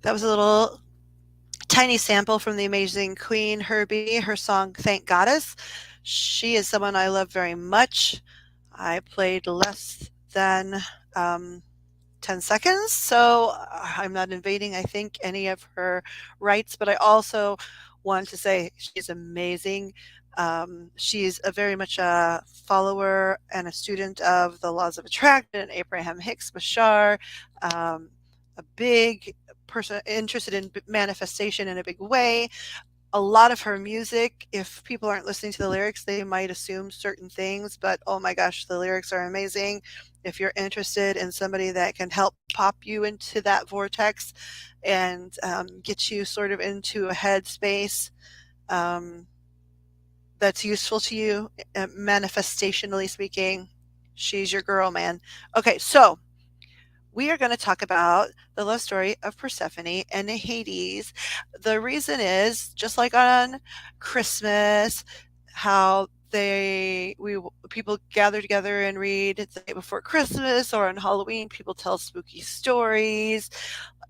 That was a little tiny sample from the amazing Queen Herbie, her song Thank Goddess. She is someone I love very much. I played less than 10 seconds, so I'm not invading, I think, any of her rights, but I also want to say she's amazing. She's a very much a follower and a student of the laws of attraction and Abraham Hicks Bashar, a big person interested in manifestation in a big way. A lot of her music, if people aren't listening to the lyrics, they might assume certain things, but oh my gosh, the lyrics are amazing. If you're interested in somebody that can help pop you into that vortex and get you sort of into a headspace that's useful to you, manifestationally speaking, she's your girl, man. Okay, so we are going to talk about the love story of Persephone and Hades. The reason is, just like on Christmas, how people gather together and read the day before Christmas, or on Halloween people tell spooky stories.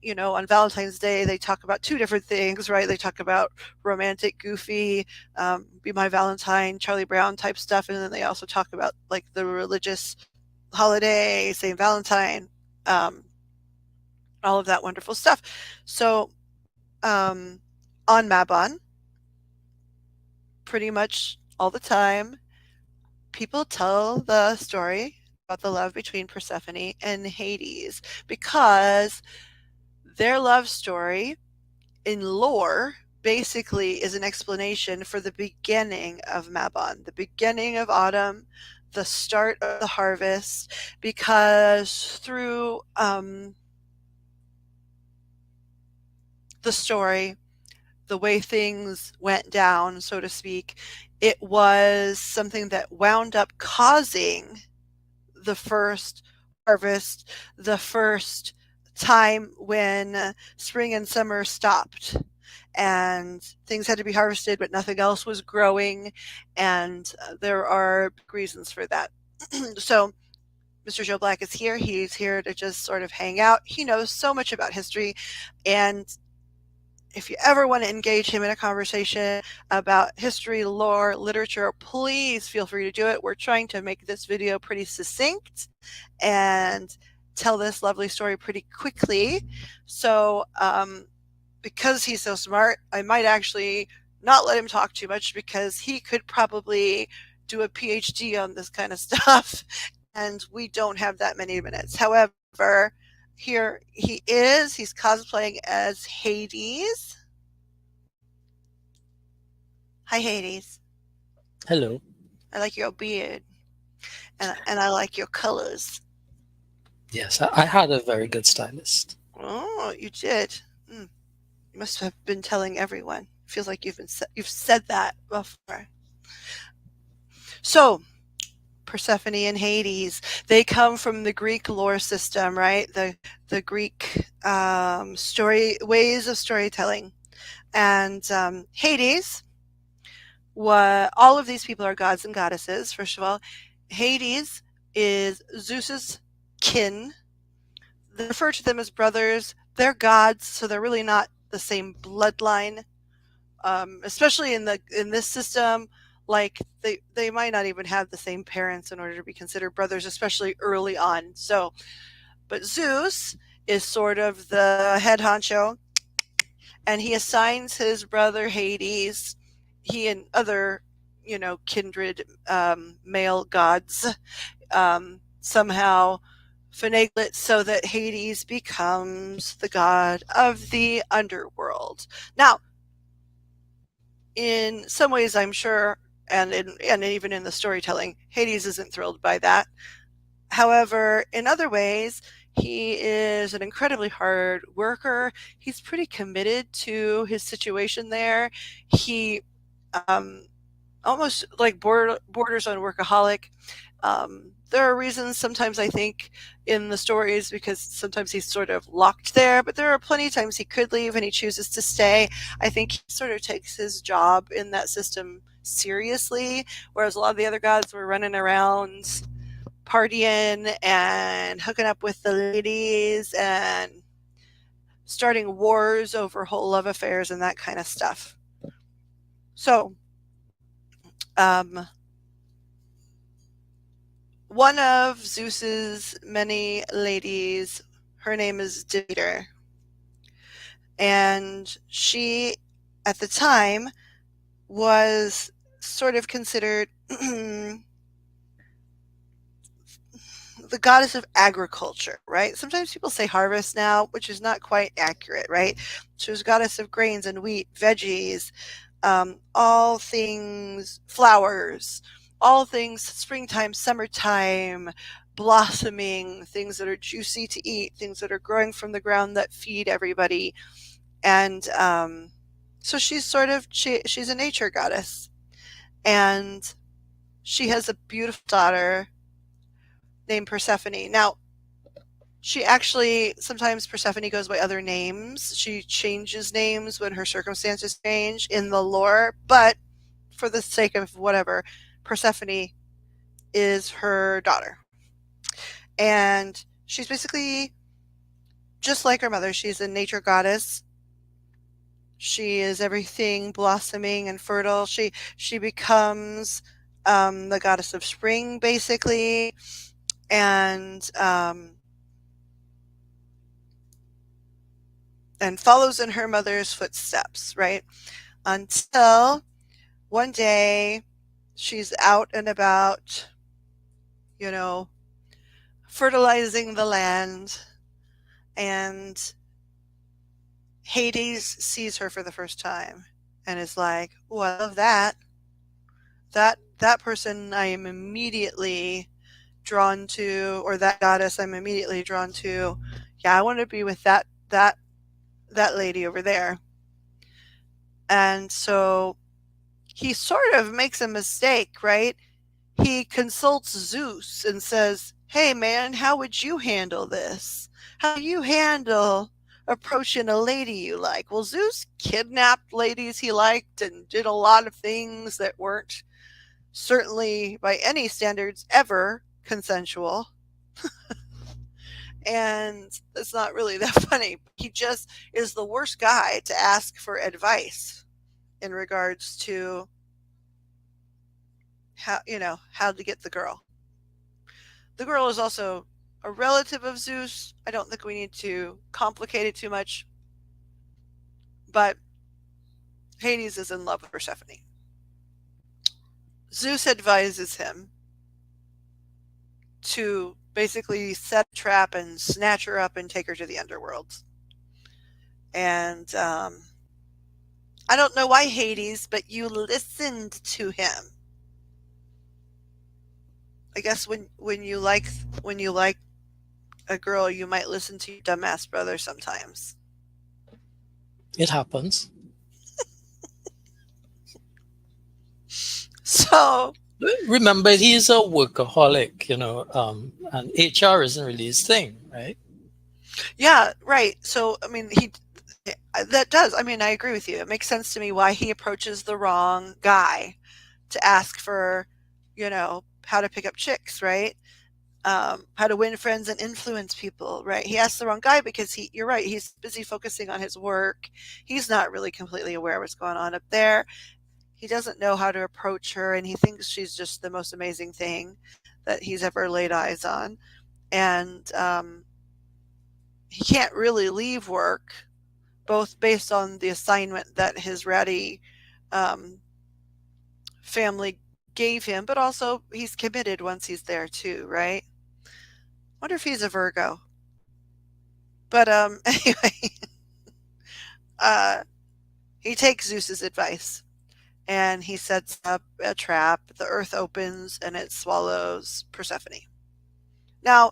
On Valentine's Day they talk about two different things, right? They talk about romantic, goofy, be my Valentine, Charlie Brown type stuff, and then they also talk about like the religious holiday, St. Valentine, um, all of that wonderful stuff. So on Mabon, pretty much all the time, people tell the story about the love between Persephone and Hades because their love story in lore basically is an explanation for the beginning of Mabon, the beginning of autumn, the start of the harvest, because through the story, the way things went down, so to speak, it was something that wound up causing the first harvest, the first time when spring and summer stopped and things had to be harvested, but nothing else was growing. And there are big reasons for that. So Mr. Joe Black is here. He's here to just sort of hang out. He knows so much about history, and if you ever want to engage him in a conversation about history, lore, literature, please feel free to do it. We're trying to make this video pretty succinct and tell this lovely story pretty quickly. So because he's so smart, I might actually not let him talk too much because he could probably do a PhD on this kind of stuff, and we don't have that many minutes. However, here he is. He's cosplaying as Hades. Hi, Hades. Hello. I like your beard, and I like your colors. Yes, I had a very good stylist. Oh, you did. You must have been telling everyone. Feels like you've said that before. So, Persephone and Hades, they come from the Greek lore system, right? The Greek ways of storytelling, and Hades. All of these people are gods and goddesses. First of all, Hades is Zeus's kin. They refer to them as brothers. They're gods, so they're really not the same bloodline. Especially in this system, like they might not even have the same parents in order to be considered brothers, especially early on. So, but Zeus is sort of the head honcho, and he assigns his brother Hades, he and other, kindred male gods, somehow finagle it so that Hades becomes the god of the underworld. Now, in some ways, I'm sure, and even in the storytelling, Hades isn't thrilled by that. However, in other ways, he is an incredibly hard worker. He's pretty committed to his situation there. He almost like borders on workaholic. There are reasons sometimes I think in the stories because sometimes he's sort of locked there, but there are plenty of times he could leave and he chooses to stay. I think he sort of takes his job in that system seriously, whereas a lot of the other gods were running around partying and hooking up with the ladies and starting wars over whole love affairs and that kind of stuff. So, um, one of Zeus's many ladies, her name is Demeter, and she, at the time, was sort of considered the goddess of agriculture, right? Sometimes people say harvest now, which is not quite accurate, right? She was goddess of grains and wheat, veggies, all things flowers, all things springtime, summertime, blossoming, things that are juicy to eat, things that are growing from the ground that feed everybody. And so she's a nature goddess, and she has a beautiful daughter named Persephone. Now, she actually sometimes Persephone goes by other names. She changes names when her circumstances change in the lore, but for the sake of whatever, Persephone is her daughter. And she's basically just like her mother. She's a nature goddess. She is everything blossoming and fertile. She becomes the goddess of spring, basically, and and follows in her mother's footsteps, right? Until one day she's out and about, you know, fertilizing the land, and Hades sees her for the first time and is like, "Oh, I love that. That person I am immediately drawn to, or that goddess I'm immediately drawn to. Yeah, I want to be with that lady over there." And so he sort of makes a mistake, right? He consults Zeus and says, "Hey man, how would you handle this? How do you handle approaching a lady you like?" Well, Zeus kidnapped ladies he liked and did a lot of things that weren't certainly by any standards ever consensual. And it's not really that funny. He just is the worst guy to ask for advice in regards to how to get the girl. The girl is also a relative of Zeus. I don't think we need to complicate it too much, but Hades is in love with Persephone. Zeus advises him to basically set a trap and snatch her up and take her to the underworld. And I don't know why Hades, but you listened to him. I guess when you like a girl, you might listen to your dumbass brother sometimes. It happens. So Remember, he's a workaholic, and HR isn't really his thing, right? yeah, right. So I mean, he that does. I mean, I agree with you. It makes sense to me why he approaches the wrong guy to ask for, how to pick up chicks, right? How to win friends and influence people, right? He asked the wrong guy because you're right, he's busy focusing on his work. He's not really completely aware of what's going on up there. He doesn't know how to approach her, and he thinks she's just the most amazing thing that he's ever laid eyes on. And he can't really leave work, both based on the assignment that his ratty um, family gave him, but also he's committed once he's there too, right? Wonder if he's a Virgo. But anyway, uh, he takes Zeus's advice and he sets up a trap. The earth opens and it swallows Persephone. Now,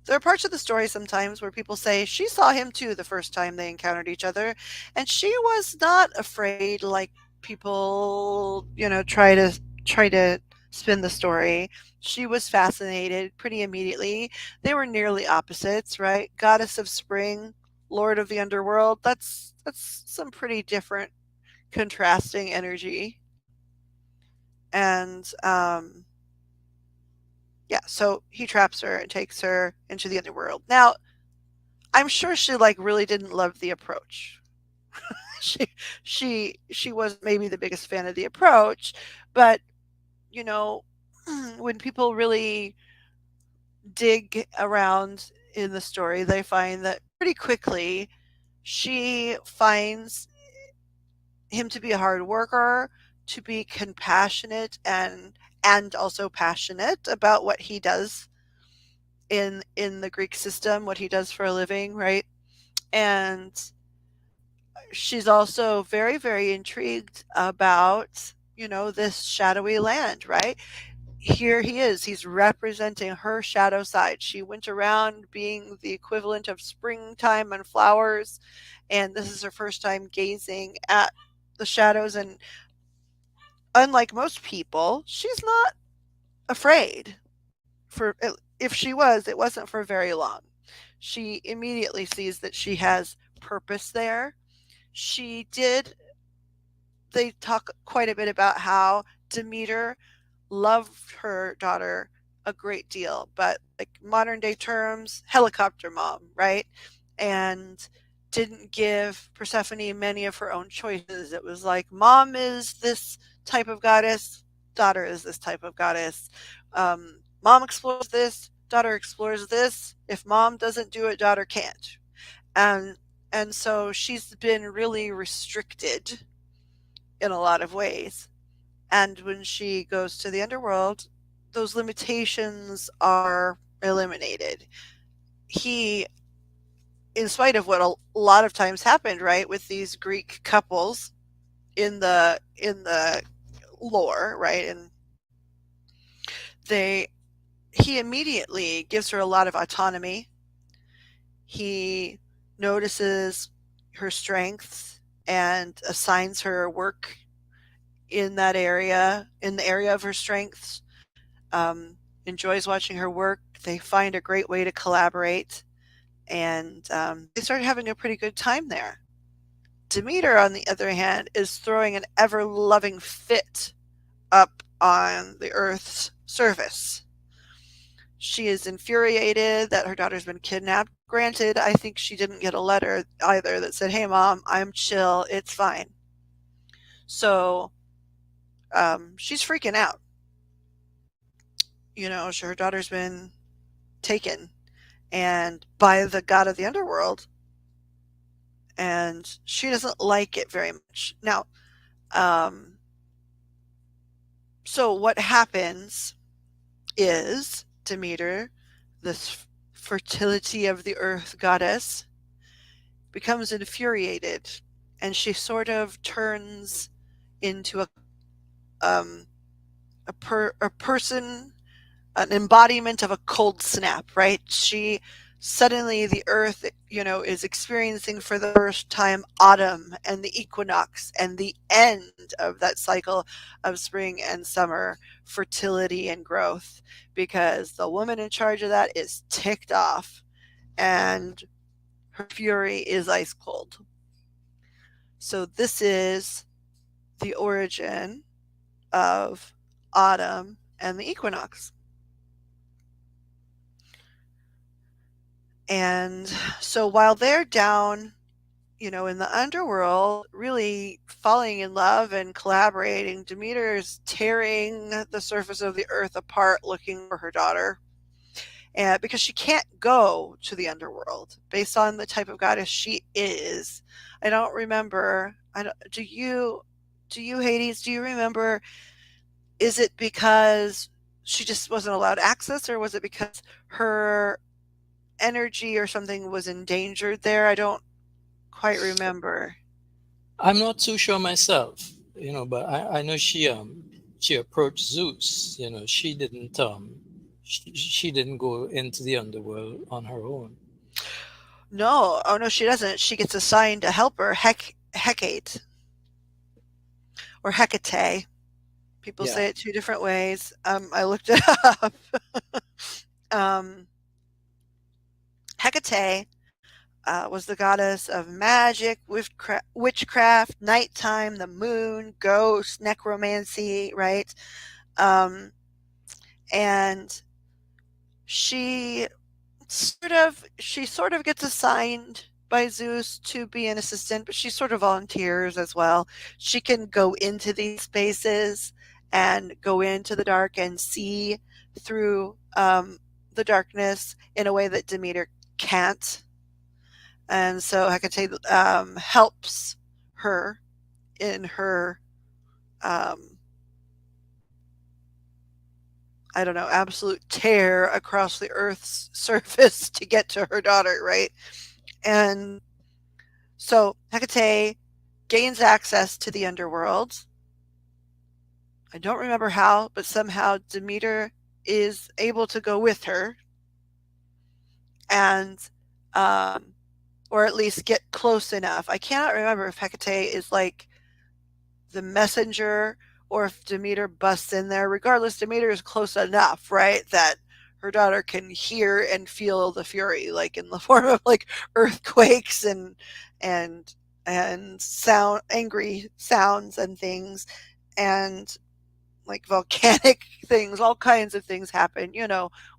there are parts of the story sometimes where people say she saw him too the first time they encountered each other, and she was not afraid like people, try to try to spin the story. She was fascinated pretty immediately. They were nearly opposites, right? Goddess of spring, lord of the underworld. That's some pretty different contrasting energy. And yeah, so he traps her and takes her into the underworld. Now, I'm sure she like really didn't love the approach. she she wasn't maybe the biggest fan of the approach, but you know, when people really dig around in the story, they find that pretty quickly she finds him to be a hard worker, to be compassionate and also passionate about what he does in the Greek system, what he does for a living, right? And she's also very, very intrigued about, this shadowy land, right? Here he is. He's representing her shadow side. She went around being the equivalent of springtime and flowers, and this is her first time gazing at the shadows. And unlike most people, she's not afraid. For if she was, it wasn't for very long. She immediately sees that she has purpose there. She did They talk quite a bit about how Demeter loved her daughter a great deal, but like modern day terms, helicopter mom, right? And didn't give Persephone many of her own choices. It was like, mom is this type of goddess, daughter is this type of goddess. Mom explores this, daughter explores this. If mom doesn't do it, daughter can't. And and so she's been really restricted in a lot of ways. And when she goes to the underworld, those limitations are eliminated. He, in spite of what a lot of times happened, right, with these Greek couples in the lore, right, and they he immediately gives her a lot of autonomy. He notices her strengths and assigns her work in the area of her strengths. Enjoys watching her work. They find a great way to collaborate, and they started having a pretty good time there. Demeter, on the other hand, is throwing an ever loving fit up on the Earth's surface. She is infuriated that her daughter's been kidnapped. Granted, I think she didn't get a letter either that said, "Hey, mom, I'm chill. It's fine." So she's freaking out. Her daughter's been taken and by the god of the underworld, and she doesn't like it very much. Now, um, so what happens is Demeter, this fertility of the earth goddess, becomes infuriated, and she sort of turns into um, a person, an embodiment of a cold snap, right? She suddenly the earth, is experiencing for the first time autumn and the equinox and the end of that cycle of spring and summer, fertility and growth, because the woman in charge of that is ticked off and her fury is ice cold. So this is the origin of autumn and the equinox. And so while they're down, in the underworld, really falling in love and collaborating, Demeter's tearing the surface of the earth apart looking for her daughter. And because she can't go to the underworld based on the type of goddess she is. I don't remember. I don't, do you Hades, do you remember, is it because she just wasn't allowed access, or was it because her energy or something was endangered there? I don't quite remember. I'm not too sure myself, but I know she approached Zeus. She didn't go into the underworld on her own. No, oh no, she doesn't. She gets assigned a helper, Hecate or Hecate, People Yeah. say it two different ways. I looked it up. um, Hecate was the goddess of magic, witchcraft, nighttime, the moon, ghosts, necromancy, right? Um, and she she sort of gets assigned by Zeus to be an assistant, but she sort of volunteers as well. She can go into these spaces and go into the dark and see through the darkness in a way that Demeter can't. And so Hecate helps her in her, um, I don't know, absolute tear across the Earth's surface to get to her daughter, right? And so Hecate gains access to the underworld. I don't remember how, but somehow Demeter is able to go with her and, um, or at least get close enough. I cannot remember if Hecate is like the messenger or if Demeter busts in there. Regardless, Demeter is close enough, right, that her daughter can hear and feel the fury, like in the form of like earthquakes and and sound angry sounds and things and like volcanic things, all kinds of things happen.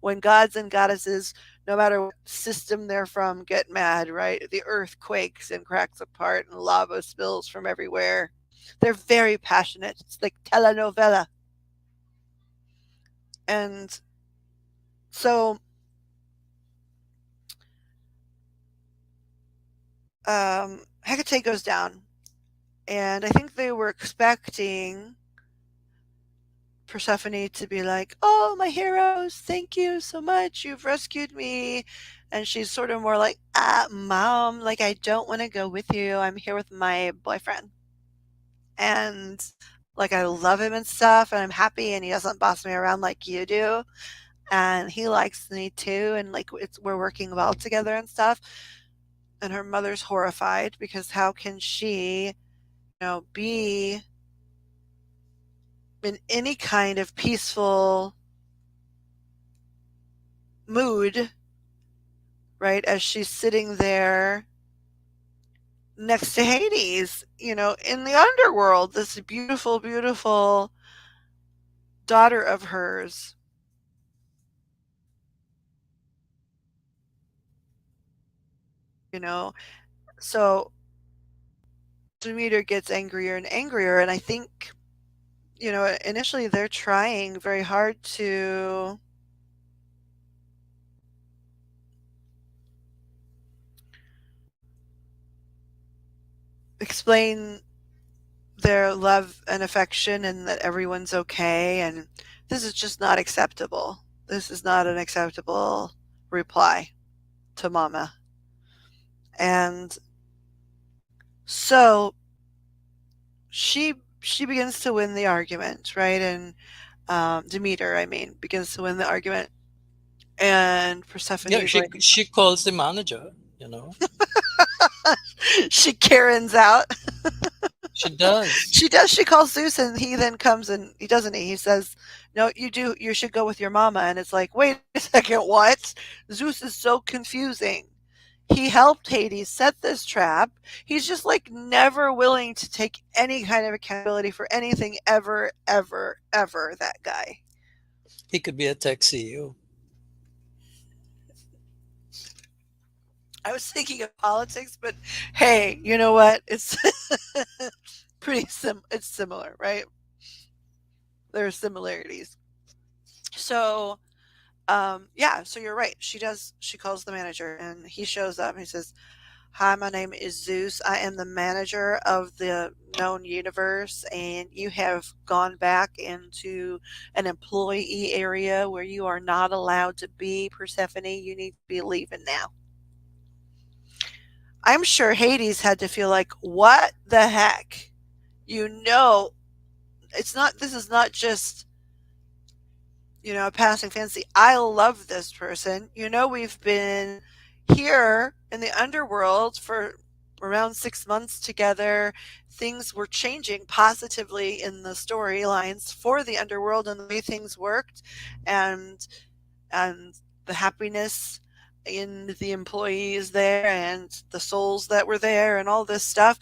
When gods and goddesses, no matter what system they're from, get mad, right? The earth quakes and cracks apart and lava spills from everywhere. They're very passionate. It's like telenovela. And so Hecate goes down, and I think they were expecting Persephone to be like, "Oh, my heroes, thank you so much. You've rescued me." And she's sort of more like, Mom, like, I don't want to go with you. I'm here with my boyfriend. And, like, I love him and stuff, and I'm happy, and he doesn't boss me around like you do. And he likes me too, and, like, we're working well together and stuff. And her mother's horrified because how can she, be in any kind of peaceful mood, right, as she's sitting there next to Hades, in the underworld, this beautiful, beautiful daughter of hers, you know. So Demeter gets angrier and angrier, and I think, initially they're trying very hard to explain their love and affection and that everyone's okay, and this is just not acceptable. This is not an acceptable reply to Mama. And so she begins to win the argument, right? And Demeter, I mean, begins to win the argument, and Yeah, Persephone's she like, she calls the manager, you know. she Karens out. She does. She does. She calls Zeus, and he then comes and he doesn't. He says, "No, you do. You should go with your mama." And it's like, wait a second, what? Zeus is so confusing. He helped Hades set this trap. He's just like never willing to take any kind of accountability for anything ever, ever, ever. That guy. He could be a tech CEO. I was thinking of politics, but hey, you know what? It's It's similar, right? There are similarities. So, yeah. So you're right. She calls the manager, and he shows up. And he says, "Hi, my name is Zeus. I am the manager of the known universe, and you have gone back into an employee area where you are not allowed to be, Persephone. You need to be leaving now." I'm sure Hades had to feel like, what the heck? You know, it's not, this is not just, a passing fancy. I love this person. We've been here in the underworld for around 6 months together. Things were changing positively in the storylines for the underworld and the way things worked, and and the happiness in the employees there and the souls that were there and all this stuff.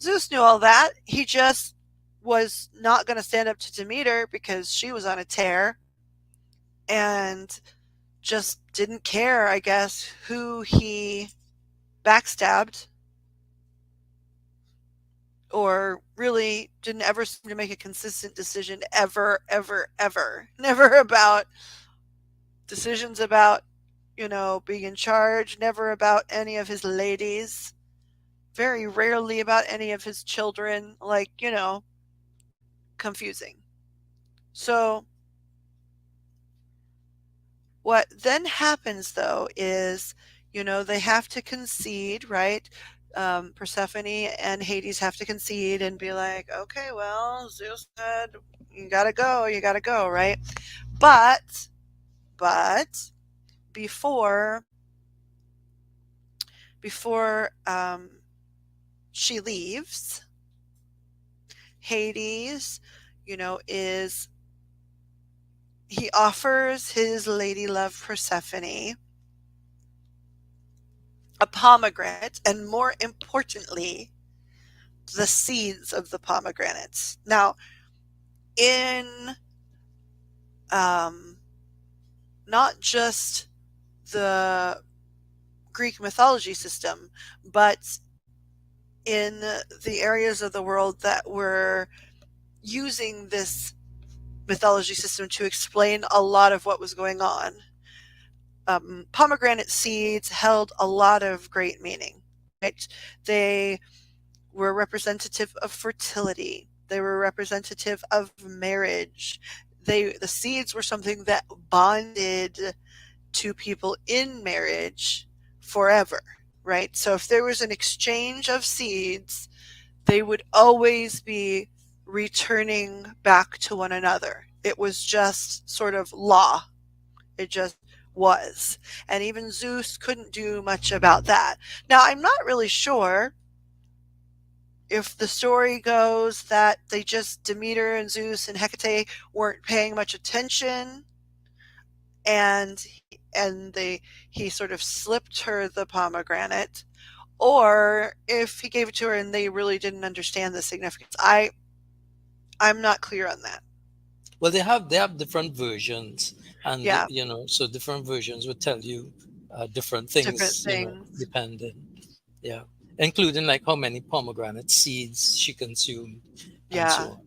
Zeus knew all that. He just was not going to stand up to Demeter because she was on a tear and just didn't care, I guess, who he backstabbed, or really didn't ever seem to make a consistent decision ever, ever, ever. Never about decisions about, being in charge, never about any of his ladies, very rarely about any of his children. Like, confusing. So, what then happens though is, they have to concede, right? Persephone and Hades have to concede and be like, okay, well, Zeus said, you gotta go, right? But before before she leaves, Hades, is he offers his lady love Persephone a pomegranate, and more importantly, the seeds of the pomegranates. Now, in um, not just the Greek mythology system, but in the areas of the world that were using this mythology system to explain a lot of what was going on, pomegranate seeds held a lot of great meaning. Right? They were representative of fertility. They were representative of marriage. The seeds were something that bonded two people in marriage forever, right? So if there was an exchange of seeds, they would always be returning back to one another. It was just sort of law. It just was. And even Zeus couldn't do much about that. Now, I'm not really sure if the story goes that they just, Demeter and Zeus and Hecate, weren't paying much attention, and he sort of slipped her the pomegranate, or if he gave it to her and they really didn't understand the significance. I'm not clear on that. Well, they have different versions, and Yeah, so different versions would tell you different different things, things. depending. Yeah, including like how many pomegranate seeds she consumed, and Yeah. so on.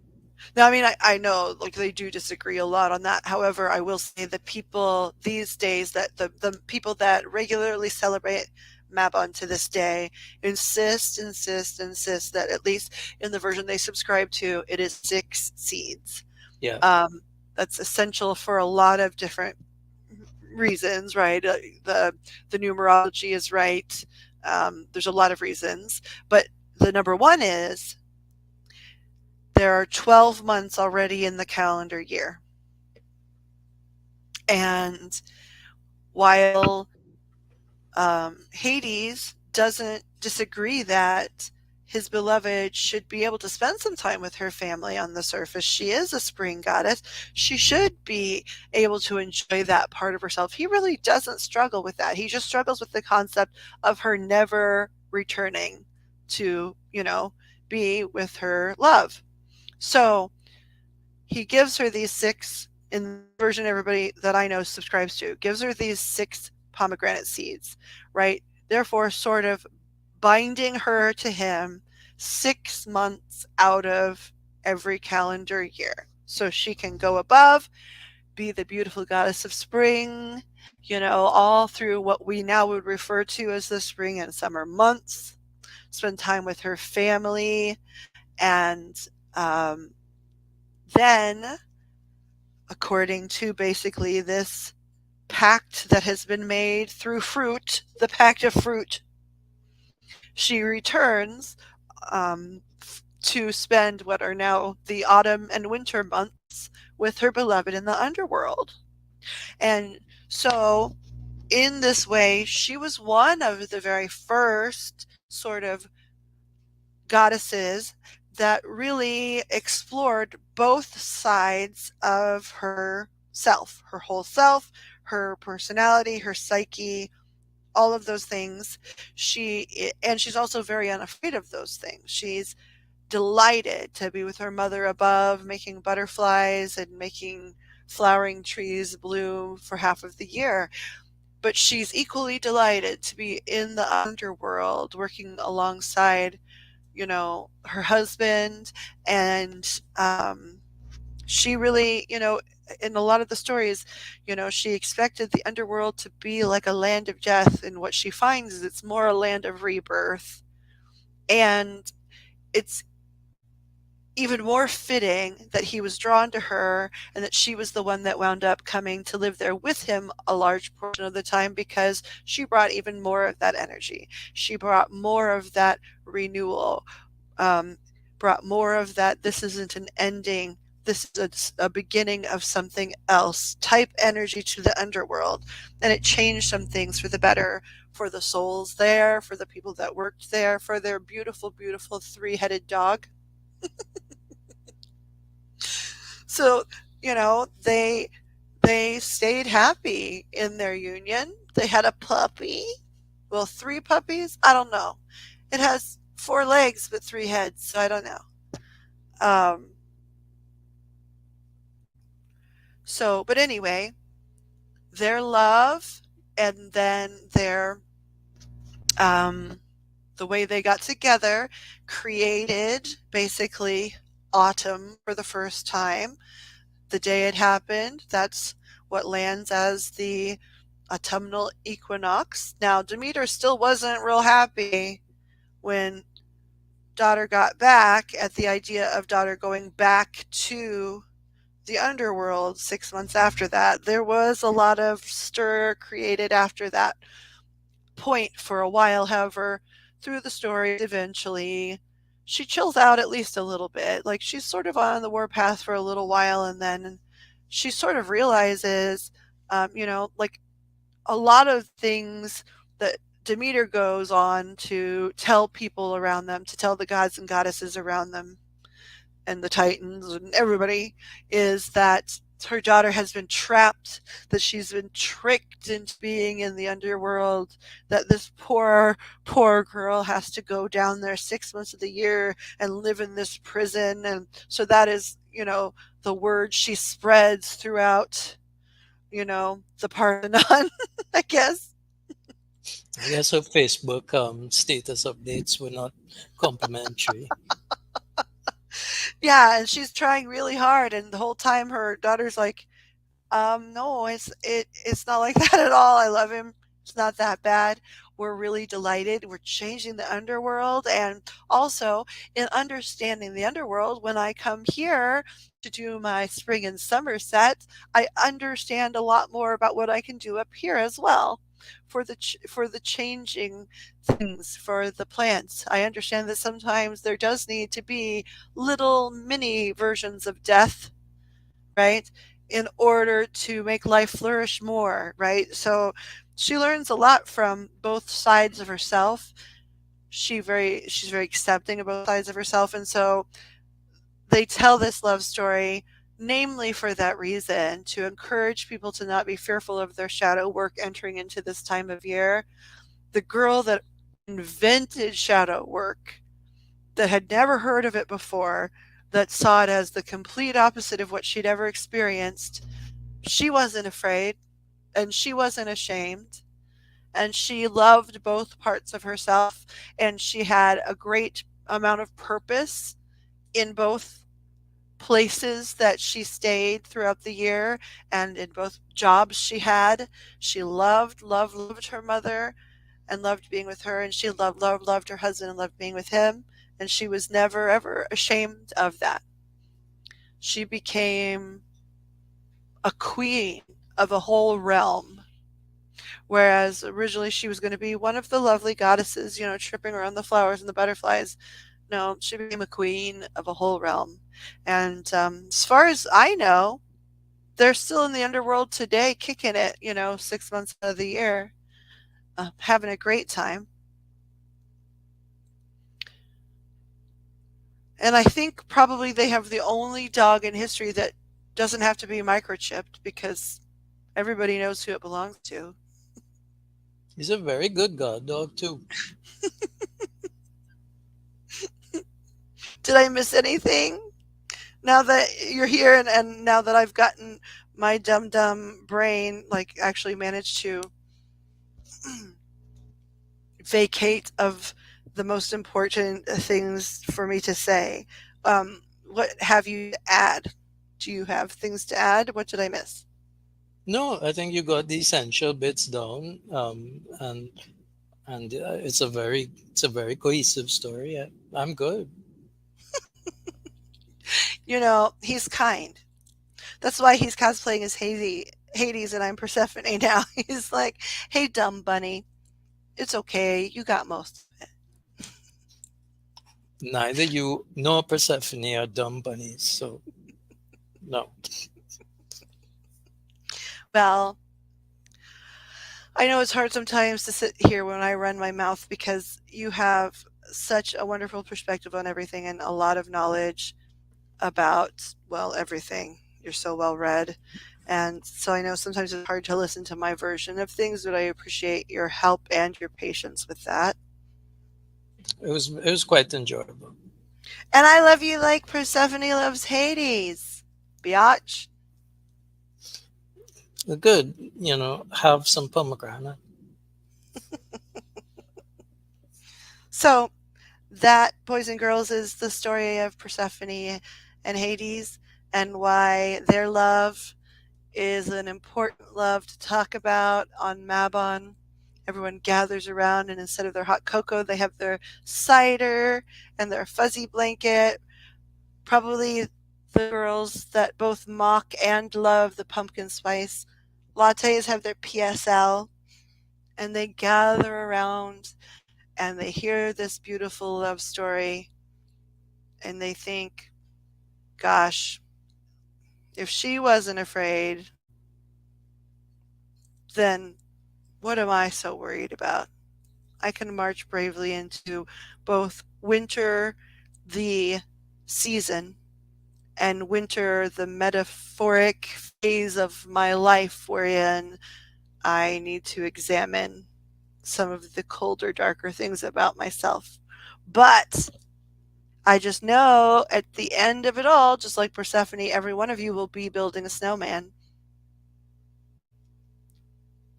Now, I mean, I know like they do disagree a lot on that. However, I will say the people these days, that the people that regularly celebrate Mabon to this day, insist that at least in the version they subscribe to, it is 6 seeds. Yeah, Um, that's essential for a lot of different reasons, right? The numerology is right. There's a lot of reasons, but the number one is there are 12 months already in the calendar year. And while Hades doesn't disagree that his beloved should be able to spend some time with her family on the surface, she is a spring goddess. She should be able to enjoy that part of herself. He really doesn't struggle with that. He just struggles with the concept of her never returning to, be with her love. So he gives her these 6, in the version everybody that I know subscribes to, gives her these 6 pomegranate seeds, right? Therefore, sort of binding her to him 6 months out of every calendar year. So she can go above, be the beautiful goddess of spring, all through what we now would refer to as the spring and summer months, spend time with her family, and then, according to basically this pact that has been made through fruit, the pact of fruit, she returns to spend what are now the autumn and winter months with her beloved in the underworld. And so, in this way, she was one of the very first sort of goddesses that really explored both sides of herself, her whole self, her personality, her psyche, all of those things. And she's also very unafraid of those things. She's delighted to be with her mother above, making butterflies and making flowering trees bloom for half of the year. But she's equally delighted to be in the underworld working alongside, her husband. And she really, in a lot of the stories, she expected the underworld to be like a land of death. And what she finds is it's more a land of rebirth. And it's even more fitting that he was drawn to her and that she was the one that wound up coming to live there with him a large portion of the time, because she brought even more of that energy. She brought more of that renewal, um, brought more of that this isn't an ending, this is a beginning of something else type energy to the underworld. And it changed some things for the better for the souls there, for the people that worked there, for their beautiful, beautiful three-headed dog. So, they stayed happy in their union. They had a puppy. Well, three puppies? I don't know. It has four legs but three heads, so I don't know. Um, but anyway, their love and then um, the way they got together created basically autumn for the first time. The day it happened, that's what lands as the autumnal equinox. Now, Demeter still wasn't real happy when daughter got back at the idea of daughter going back to the underworld 6 months after that. There was a lot of stir created after that point for a while. However, through the stories, eventually she chills out at least a little bit. Like, she's sort of on the warpath for a little while, and then she sort of realizes, like a lot of things that Demeter goes on to tell people around them, to tell the gods and goddesses around them, and the Titans and everybody, is that her daughter has been trapped, that she's been tricked into being in the underworld, that this poor, poor girl has to go down there 6 months of the year and live in this prison. And so that is, the word she spreads throughout, the Parthenon, I guess. I guess her Facebook status updates were not complimentary. Yeah, and she's trying really hard, and the whole time her daughter's like, no, it's not like that at all. I love him. It's not that bad. We're really delighted. We're changing the underworld, and also in understanding the underworld, when I come here to do my spring and summer set, I understand a lot more about what I can do up here as well. For the changing things for the plants, I understand that sometimes there does need to be little mini versions of death, right? In order to make life flourish more, right? So she learns a lot from both sides of herself. She's very accepting of both sides of herself, and so they tell this love story namely for that reason, to encourage people to not be fearful of their shadow work entering into this time of year. The girl that invented shadow work, that had never heard of it before, that saw it as the complete opposite of what she'd ever experienced, she wasn't afraid and she wasn't ashamed, and she loved both parts of herself, and she had a great amount of purpose in both places that she stayed throughout the year and in both jobs she had. She loved, loved, loved her mother and loved being with her, and she loved, loved, loved her husband and loved being with him, and she was never ever ashamed of that. She became a queen of a whole realm, whereas originally she was going to be one of the lovely goddesses, tripping around the flowers and the butterflies. No, she became a queen of a whole realm. And as far as I know, they're still in the underworld today, kicking it, 6 months of the year, having a great time. And I think probably they have the only dog in history that doesn't have to be microchipped because everybody knows who it belongs to. He's a very good guard dog too. Did I miss anything? Now that you're here and now that I've gotten my dumb brain like actually managed to vacate of the most important things for me to say. What have you to add? Do you have things to add? What did I miss? No, I think you got the essential bits down, and it's a very cohesive story. I'm good. You know, he's kind. That's why he's cosplaying as Hades and I'm Persephone now. He's like, hey, dumb bunny, it's okay. You got most of it. Neither you nor Persephone are dumb bunnies, so no. Well, I know it's hard sometimes to sit here when I run my mouth because you have such a wonderful perspective on everything and a lot of knowledge about, well, everything. You're so well read. And so I know sometimes it's hard to listen to my version of things, but I appreciate your help and your patience with that. It was quite enjoyable. And I love you like Persephone loves Hades. Biatch. Good, have some pomegranate. So that, boys and girls, is the story of Persephone and Hades and why their love is an important love to talk about on Mabon. Everyone gathers around, and instead of their hot cocoa, they have their cider and their fuzzy blanket. Probably the girls that both mock and love the pumpkin spice lattes have their PSL, and they gather around and they hear this beautiful love story, and they think, gosh, if she wasn't afraid, then what am I so worried about? I can march bravely into both winter, the season, and winter, the metaphoric phase of my life wherein I need to examine some of the colder, darker things about myself. But I just know at the end of it all, just like Persephone, every one of you will be building a snowman.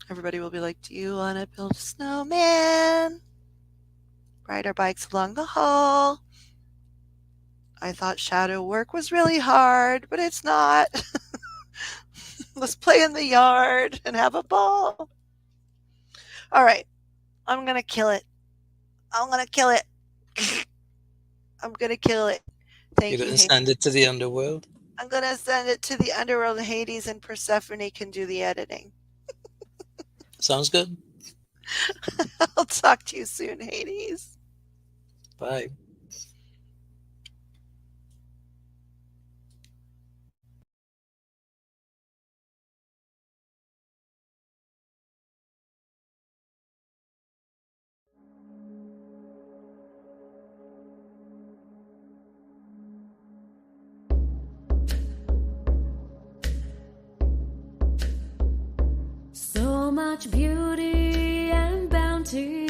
Everybody will be like, do you want to build a snowman? Ride our bikes along the hall. I thought shadow work was really hard, but it's not. Let's play in the yard and have a ball. All right, I'm going to kill it. I'm going to kill it. I'm going to kill it. You're Thank you, gonna Hades. send it to the underworld. I'm going to send it to the underworld, and Hades and Persephone can do the editing. Sounds good. I'll talk to you soon, Hades. Bye. So much beauty and bounty